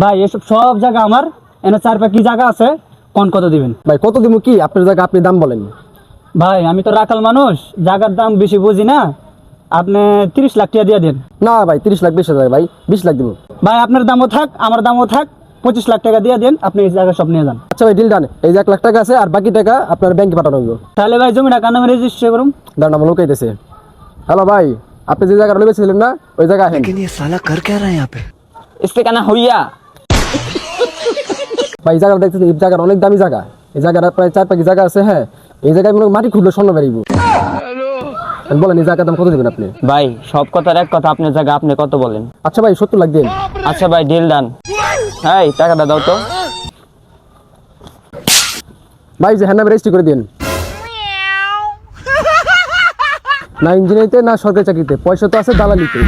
ভাই এসব সব জায়গা আমার, এনে 4 কি জায়গা আছে, কোন কত দিবেন? ভাই কত দিব কি আপনার জায়গা, আপনি দাম বলেন। ভাই আমি তো রাখাল মানুষ, জায়গার দাম বেশি বুঝি না, আপনি 30 লাখ টাকা দিয়ে দেন। না ভাই 30 লাখ বেশি যায় ভাই, 20 লাখ দিব। ভাই আপনার দামও থাক আমার দামও থাক, 25 লাখ টাকা দিয়ে দেন, আপনি এই জায়গা সব নিয়ে যান। আচ্ছা ভাই ডিল ডান, এই যে 1 লাখ টাকা আছে আর বাকি টাকা আপনার ব্যাংকে পাঠানো হইব। তাহলে ভাই জমিটা কার নামে রেজিস্ট্রি করুন? দাঁড়ান আমার লোক আইতেছে। হ্যালো ভাই, আপনি যে জায়গাটা লেবেছিলেন না ওই জায়গা আহেন। लेकिन ये साला कर क्या रहा है यहाँ पे? इससे कहना हुआ। ভাই এই জায়গাটা দেখতেছেন, এই জায়গাটা অনেক দামি জায়গা। এই জায়গাটা প্রায় 4 জায়গা আছে। হ্যাঁ এই জায়গায় মনে হয় মাটি খুঁড়লে স্বর্ণ বেরিয়ে বলেন এই জায়গার দাম কত দেবেন আপনি? ভাই সব কথার এক কথা, আপনার জায়গা আপনি কত বলেন? আচ্ছা ভাই 70 লাখ দিন। আচ্ছা ভাই ডিল ডান। হ্যাঁ টাকাটা দাও তো। ভাই যে হ্যান্ড নামে রেজিস্ট্রি করে দিন। না ইঞ্জিনিয়ারিতে না সরকারি চাকরিতে, পয়সা তো আছে দালালিতে।